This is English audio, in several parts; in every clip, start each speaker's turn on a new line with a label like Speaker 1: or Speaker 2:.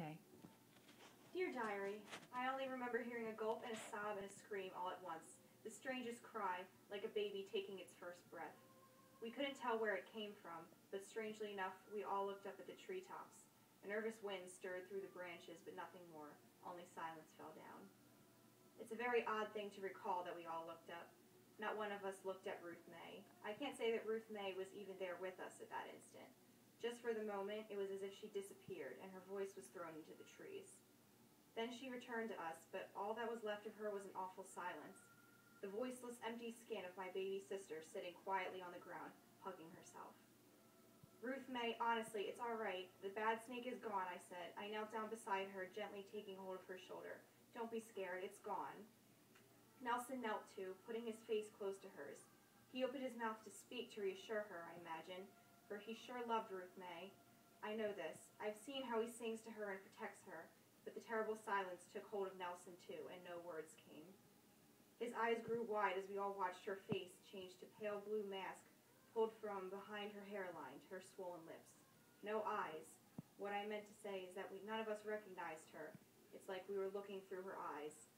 Speaker 1: Okay.
Speaker 2: Dear Diary, I only remember hearing a gulp and a sob and a scream all at once, the strangest cry, like a baby taking its first breath. We couldn't tell where it came from, but strangely enough, we all looked up at the treetops. A nervous wind stirred through the branches, but nothing more, only silence fell down. It's a very odd thing to recall that we all looked up. Not one of us looked at Ruth May. I can't say that Ruth May was even there with us at that instant. Just for the moment, it was as if she disappeared, and her voice was thrown into the trees. Then she returned to us, but all that was left of her was an awful silence. The voiceless, empty skin of my baby sister sitting quietly on the ground, hugging herself. Ruth May, honestly, it's all right. The bad snake is gone, I said. I knelt down beside her, gently taking hold of her shoulder. Don't be scared, it's gone. Nelson knelt too, putting his face close to hers. He opened his mouth to speak, to reassure her, I imagine, for he sure loved Ruth May. I know this. I've seen how he sings to her and protects her. But the terrible silence took hold of Nelson too, and no words came. His eyes grew wide as we all watched her face change to pale blue mask pulled from behind her hairline to her swollen lips. No eyes. What I meant to say is that none of us recognized her. It's like we were looking through her eyes.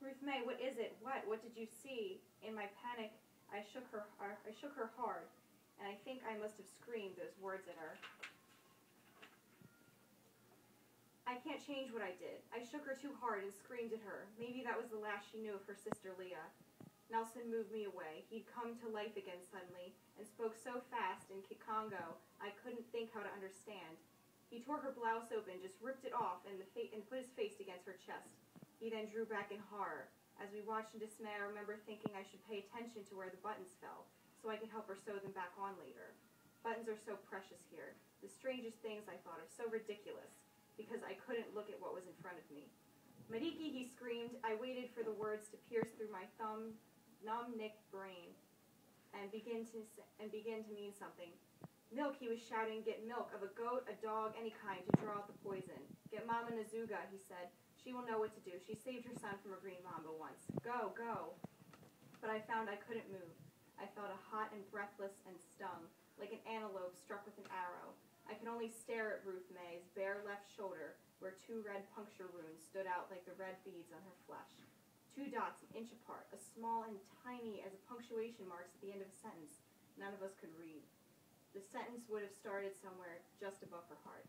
Speaker 2: Ruth May, what is it? What? What did you see? In my panic, I shook her hard, and I think I must have screamed those words at her. I can't change what I did. I shook her too hard and screamed at her. Maybe that was the last she knew of her sister Leah. Nelson moved me away. He'd come to life again suddenly and spoke so fast in Kikongo I couldn't think how to understand. He tore her blouse open, just ripped it off, and put his face against her chest. He then drew back in horror. As we watched in dismay, I remember thinking I should pay attention to where the buttons fell, so I could help her sew them back on later. Buttons are so precious here. The strangest things I thought of, so ridiculous, because I couldn't look at what was in front of me. Mariki, he screamed. I waited for the words to pierce through my numb-nicked brain and begin to mean something. Milk, he was shouting. Get milk, of a goat, a dog, any kind, to draw out the poison. Get Mama Nazuga, he said. She will know what to do. She saved her son from a green mamba once. Go, go. But I found I couldn't move. I felt hot and breathless and stung, like an antelope struck with an arrow. I could only stare at Ruth May's bare left shoulder, where 2 red puncture wounds stood out like the red beads on her flesh. 2 dots an inch apart, as small and tiny as punctuation marks at the end of a sentence. None of us could read. The sentence would have started somewhere just above her heart.